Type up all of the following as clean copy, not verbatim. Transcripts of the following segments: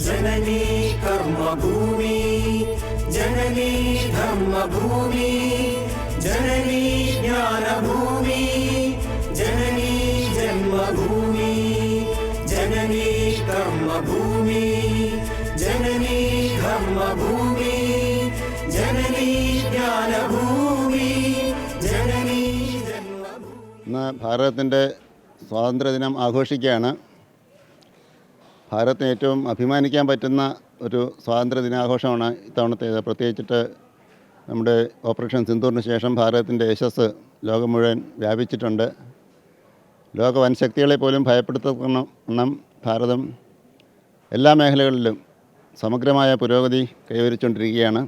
जननी कर्मभूमि जननी धर्मभूमि जननी ज्ञानभूमि जननी जन्मभूमि जननी कर्मभूमि जननी धर्मभूमि जननी ज्ञानभूमि जननी जन्मभूमि. ഇന്ന് ഭാരതത്തിൻ്റെ സ്വാതന്ത്ര്യദിനം ആഘോഷിക്കുകയാണ്. ഭാരതത്തിന് ഏറ്റവും അഭിമാനിക്കാൻ പറ്റുന്ന ഒരു സ്വാതന്ത്ര്യ ദിനാഘോഷമാണ് ഇത്തവണത്തേത്. പ്രത്യേകിച്ചിട്ട് നമ്മുടെ ഓപ്പറേഷൻ സിന്ദൂറിന് ശേഷം ഭാരതത്തിൻ്റെ യശസ് ലോകം മുഴുവൻ വ്യാപിച്ചിട്ടുണ്ട്. ലോക വൻശക്തികളെ പോലും ഭയപ്പെടുത്തണം ഭാരതം എല്ലാ മേഖലകളിലും സമഗ്രമായ പുരോഗതി കൈവരിച്ചുകൊണ്ടിരിക്കുകയാണ്.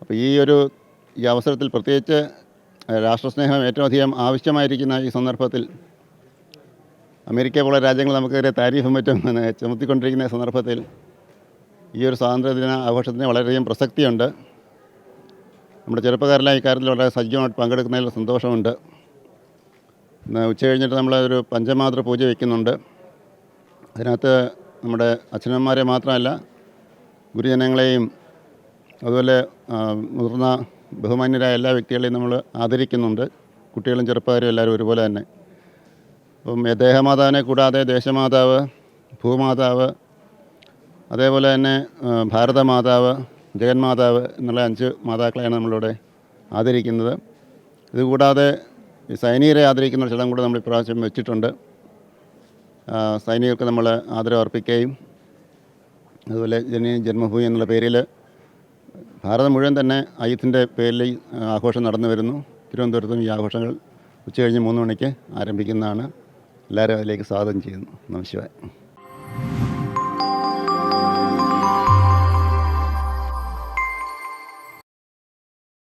അപ്പോൾ ഈ അവസരത്തിൽ പ്രത്യേകിച്ച് രാഷ്ട്രസ്നേഹം ഏറ്റവും അധികം ആവശ്യമായിരിക്കുന്ന ഈ സന്ദർഭത്തിൽ അമേരിക്ക പോലെ രാജ്യങ്ങൾ നമുക്കെതിരെ താരിഫും മറ്റും ചുമത്തിക്കൊണ്ടിരിക്കുന്ന സന്ദർഭത്തിൽ ഈ ഒരു സ്വാതന്ത്ര്യദിന ആഘോഷത്തിന് വളരെയധികം പ്രസക്തിയുണ്ട്. നമ്മുടെ ചെറുപ്പക്കാരെല്ലാം ഇക്കാര്യത്തിൽ വളരെ സജീവമായിട്ട് പങ്കെടുക്കുന്നതിൽ സന്തോഷമുണ്ട്. ഇന്ന് ഉച്ച കഴിഞ്ഞിട്ട് നമ്മളൊരു പഞ്ചമാതൃ പൂജ വയ്ക്കുന്നുണ്ട്. അതിനകത്ത് നമ്മുടെ അച്ഛനമ്മമാരെ മാത്രമല്ല ഗുരുജനങ്ങളെയും അതുപോലെ മുതിർന്ന ബഹുമാന്യരായ എല്ലാ വ്യക്തികളെയും നമ്മൾ ആദരിക്കുന്നുണ്ട്. കുട്ടികളും ചെറുപ്പക്കാരും എല്ലാവരും ഒരുപോലെ തന്നെ. അപ്പം ദേഹമാതാവിനെ കൂടാതെ ദേശമാതാവ്, ഭൂമാതാവ്, അതേപോലെ തന്നെ ഭാരതമാതാവ്, ജഗന്മാതാവ് എന്നുള്ള 5 മാതാക്കളെയാണ് നമ്മളിവിടെ ആദരിക്കുന്നത്. ഇതുകൂടാതെ ഈ സൈനികരെ ആദരിക്കുന്ന ചടങ്ങ് കൂടെ നമ്മൾ ഇപ്രാവശ്യം വെച്ചിട്ടുണ്ട്. സൈനികർക്ക് നമ്മൾ ആദരവ് അർപ്പിക്കുകയും അതുപോലെ ജന്മഭൂമി എന്നുള്ള പേരിൽ ഭാരതം മുഴുവൻ തന്നെ അയ്യത്തിൻ്റെ പേരിൽ ആഘോഷം നടന്നു വരുന്നു. തിരുവനന്തപുരത്തും ഈ ആഘോഷങ്ങൾ ഉച്ചകഴിഞ്ഞ് 3 മണിക്ക് ആരംഭിക്കുന്നതാണ്. എല്ലാവരും അതിലേക്ക് സ്വാഗതം ചെയ്യുന്നു. നമസ്കാരം.